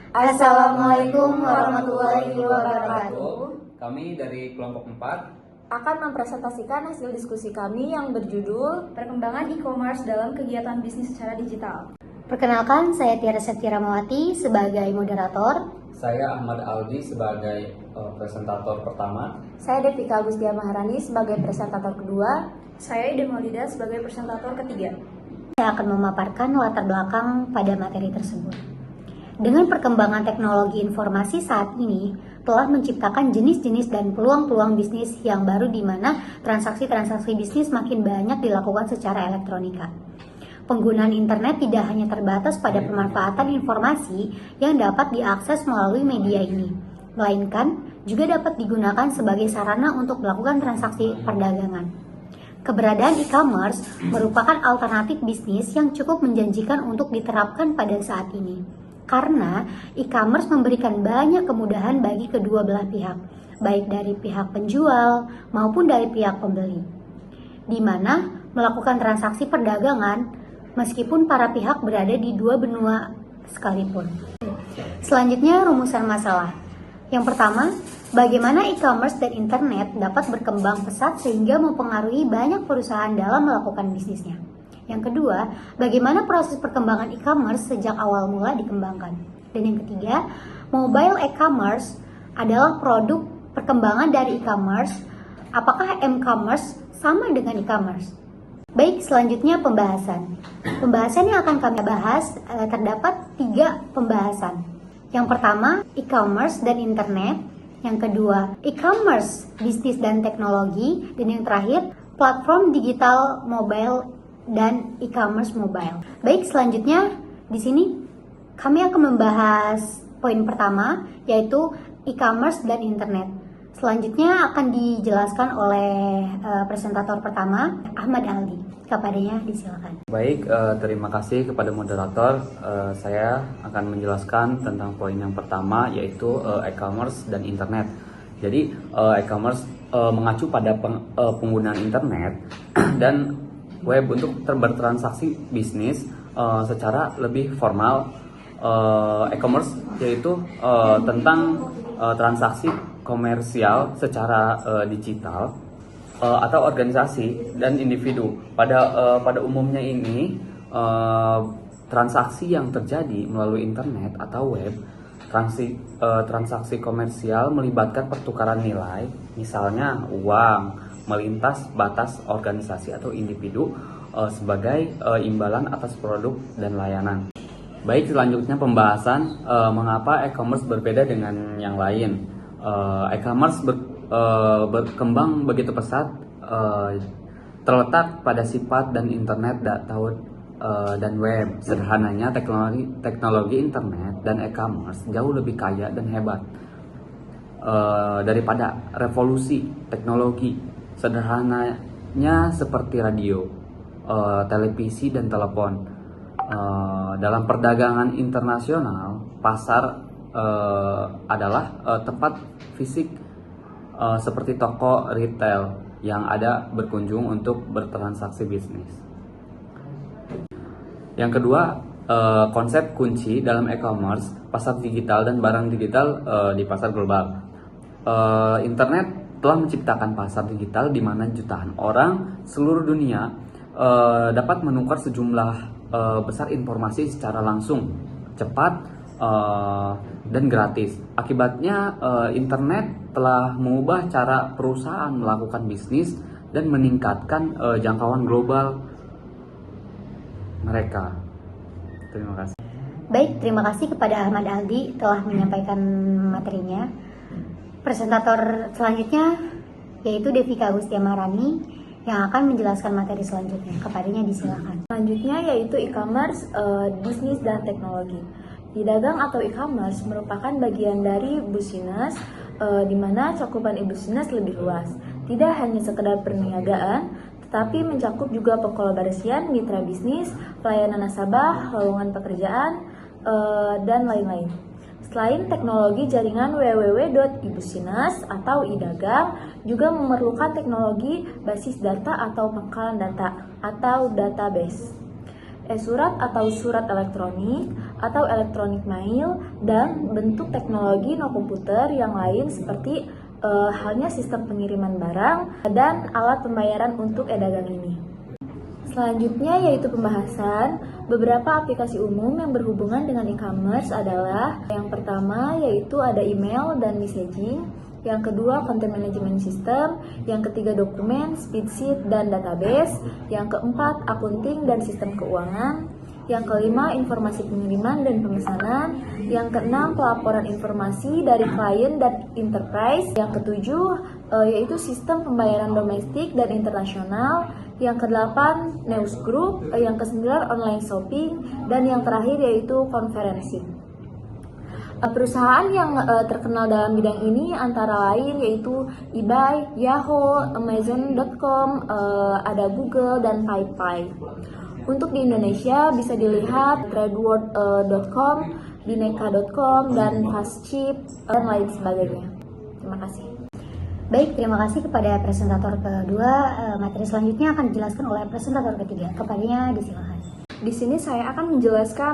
Assalamualaikum warahmatullahi wabarakatuh. Kami dari kelompok 4 Akan mempresentasikan hasil diskusi kami yang berjudul Perkembangan e-commerce dalam kegiatan bisnis secara digital. Perkenalkan, saya Tiara Septiramawati sebagai moderator. Saya Ahmad Aldi sebagai presentator pertama. Saya Devika Agustia Maharani sebagai presentator kedua. Saya Ida Maulida sebagai presentator ketiga. Saya akan memaparkan latar belakang pada materi tersebut. Dengan perkembangan teknologi informasi saat ini telah menciptakan jenis-jenis dan peluang-peluang bisnis yang baru di mana transaksi-transaksi bisnis makin banyak dilakukan secara elektronika. Penggunaan internet tidak hanya terbatas pada pemanfaatan informasi yang dapat diakses melalui media ini, melainkan juga dapat digunakan sebagai sarana untuk melakukan transaksi perdagangan. Keberadaan e-commerce merupakan alternatif bisnis yang cukup menjanjikan untuk diterapkan pada saat ini. Karena e-commerce memberikan banyak kemudahan bagi kedua belah pihak, baik dari pihak penjual maupun dari pihak pembeli. Di mana melakukan transaksi perdagangan meskipun para pihak berada di dua benua sekalipun. Selanjutnya, rumusan masalah. Yang pertama, bagaimana e-commerce dan internet dapat berkembang pesat sehingga mempengaruhi banyak perusahaan dalam melakukan bisnisnya. Yang kedua, bagaimana proses perkembangan e-commerce sejak awal mula dikembangkan. Dan yang ketiga, mobile e-commerce adalah produk perkembangan dari e-commerce. Apakah m-commerce sama dengan e-commerce? Baik, selanjutnya pembahasan. Pembahasan yang akan kami bahas terdapat 3 pembahasan. Yang pertama, e-commerce dan internet. Yang kedua, e-commerce, bisnis dan teknologi. Dan yang terakhir, platform digital mobile dan e-commerce mobile. Baik, selanjutnya di sini kami akan membahas poin pertama, yaitu e-commerce dan internet. Selanjutnya akan dijelaskan oleh presentator pertama, Ahmad Aldi. Kepadanya disilakan. Baik, terima kasih kepada moderator. Saya akan menjelaskan tentang poin yang pertama, yaitu e-commerce dan internet. Jadi e-commerce mengacu pada penggunaan internet dan web untuk bertransaksi bisnis secara lebih formal. E-commerce yaitu tentang transaksi komersial secara digital atau organisasi dan individu. Pada umumnya ini transaksi yang terjadi melalui internet atau web, transaksi komersial melibatkan pertukaran nilai, misalnya uang, melintas batas organisasi atau individu sebagai imbalan atas produk dan layanan. Baik, selanjutnya pembahasan mengapa e-commerce berbeda dengan yang lain. E-commerce berkembang begitu pesat terletak pada sifat dan internet dan web. Sederhananya, teknologi internet dan e-commerce jauh lebih kaya dan hebat daripada revolusi teknologi. Sederhananya seperti radio, televisi, dan telepon. Dalam perdagangan internasional, pasar adalah tempat fisik seperti toko retail yang ada berkunjung untuk bertransaksi bisnis. Yang kedua, konsep kunci dalam e-commerce, pasar digital dan barang digital di pasar global. Internet telah menciptakan pasar digital di mana jutaan orang seluruh dunia dapat menukar sejumlah besar informasi secara langsung, cepat, dan gratis. Akibatnya, internet telah mengubah cara perusahaan melakukan bisnis dan meningkatkan jangkauan global mereka. Terima kasih. Baik, terima kasih kepada Ahmad Aldi telah menyampaikan materinya. Presentator selanjutnya yaitu Devika Agustia Maharani yang akan menjelaskan materi selanjutnya. Kepadanya disilakan. Selanjutnya yaitu e-commerce, bisnis dan teknologi. E-dagang atau e-commerce merupakan bagian dari business di mana cakupan e-business lebih luas. Tidak hanya sekedar perniagaan, tetapi mencakup juga pengkolaborasian, mitra bisnis, pelayanan nasabah, lowongan pekerjaan, dan lain-lain. Selain teknologi jaringan www.e-business atau e-dagang juga memerlukan teknologi basis data atau pangkalan data atau database. e-surat atau surat elektronik, atau elektronik mail, dan bentuk teknologi no komputer yang lain seperti halnya sistem pengiriman barang dan alat pembayaran untuk e-dagang ini. Selanjutnya yaitu pembahasan beberapa aplikasi umum yang berhubungan dengan e-commerce adalah yang pertama yaitu ada email dan messaging, yang kedua content management system, yang ketiga dokumen, spreadsheet dan database, yang keempat akunting dan sistem keuangan, yang kelima informasi pengiriman dan pemesanan, yang keenam pelaporan informasi dari klien dan enterprise, yang ketujuh yaitu sistem pembayaran domestik dan internasional, yang kedelapan news group, yang kesembilan online shopping, dan yang terakhir yaitu konferensi. Perusahaan yang terkenal dalam bidang ini antara lain yaitu eBay, Yahoo, Amazon.com, ada Google dan PayPal. Untuk di Indonesia bisa dilihat tradeworld.com, bineka.com, dan fastship, dan lain sebagainya. Terima kasih. Baik, terima kasih kepada presentator kedua. Materi selanjutnya akan dijelaskan oleh presentator ketiga. Kepadanya disilakan. Di sini saya akan menjelaskan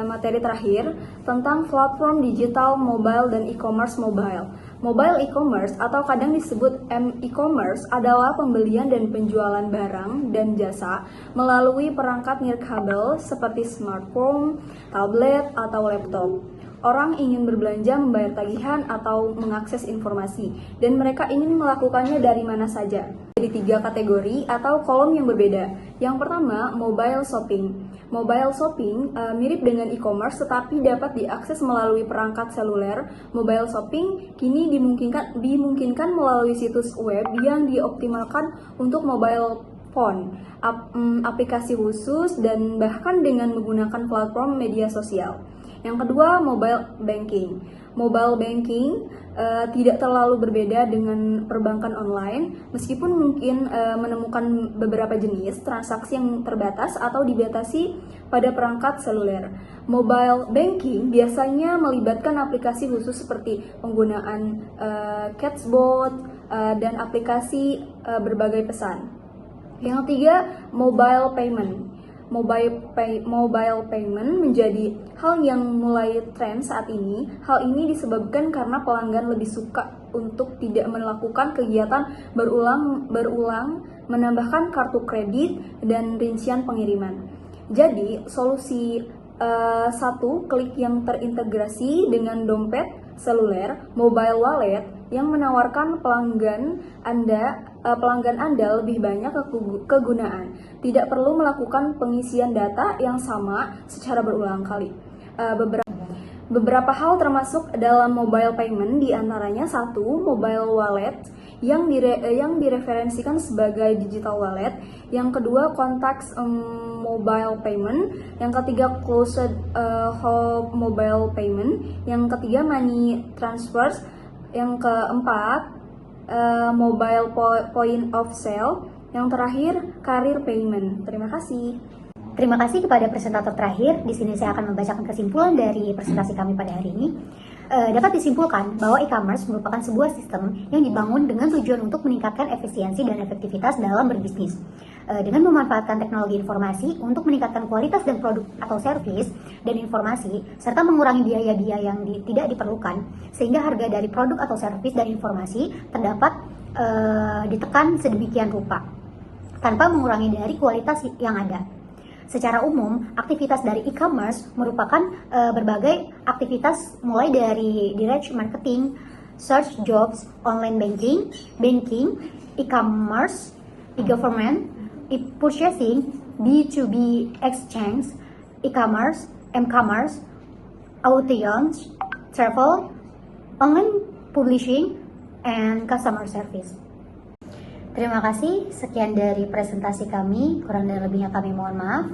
materi terakhir tentang platform digital mobile dan e-commerce mobile. Mobile e-commerce atau kadang disebut e-commerce adalah pembelian dan penjualan barang dan jasa melalui perangkat nirkabel seperti smartphone, tablet, atau laptop. Orang ingin berbelanja, membayar tagihan, atau mengakses informasi, dan mereka ingin melakukannya dari mana saja. Jadi 3 kategori atau kolom yang berbeda. Yang pertama, mobile shopping. Mobile shopping mirip dengan e-commerce tetapi dapat diakses melalui perangkat seluler. Mobile shopping kini dimungkinkan melalui situs web yang dioptimalkan untuk mobile phone, aplikasi khusus, dan bahkan dengan menggunakan platform media sosial. Yang kedua, mobile banking. Mobile banking tidak terlalu berbeda dengan perbankan online, meskipun mungkin menemukan beberapa jenis transaksi yang terbatas atau dibatasi pada perangkat seluler. Mobile banking biasanya melibatkan aplikasi khusus seperti penggunaan chatbot dan aplikasi berbagai pesan. Yang ketiga, mobile payment. Mobile payment menjadi hal yang mulai tren saat ini. Hal ini disebabkan karena pelanggan lebih suka untuk tidak melakukan kegiatan berulang, menambahkan kartu kredit dan rincian pengiriman. Jadi, solusi satu klik yang terintegrasi dengan dompet seluler, mobile wallet yang menawarkan pelanggan Anda lebih banyak kegunaan. Tidak perlu melakukan pengisian data yang sama secara berulang kali. Beberapa hal termasuk dalam mobile payment diantaranya satu, mobile wallet yang direferensikan sebagai digital wallet. Yang kedua, contacts mobile payment. Yang ketiga, closed mobile payment. Yang ketiga, money transfers. Yang keempat, mobile point of sale. Yang terakhir, career payment. Terima kasih. Terima kasih kepada presentator terakhir. Di sini saya akan membacakan kesimpulan dari presentasi kami pada hari ini. Dapat disimpulkan bahwa e-commerce merupakan sebuah sistem yang dibangun dengan tujuan untuk meningkatkan efisiensi dan efektivitas dalam berbisnis. Dengan memanfaatkan teknologi informasi untuk meningkatkan kualitas dan produk atau servis dan informasi, serta mengurangi biaya-biaya yang tidak diperlukan, sehingga harga dari produk atau servis dan informasi terdapat ditekan sedemikian rupa, tanpa mengurangi dari kualitas yang ada. Secara umum, aktivitas dari e-commerce merupakan berbagai aktivitas mulai dari direct marketing, search jobs, online banking, e-commerce, e-government, e-purchasing, B2B exchange, e-commerce, m-commerce, audience, travel, online publishing, and customer service. Terima kasih, sekian dari presentasi kami, kurang dan lebihnya kami mohon maaf.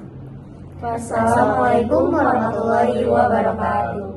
Wassalamualaikum warahmatullahi wabarakatuh.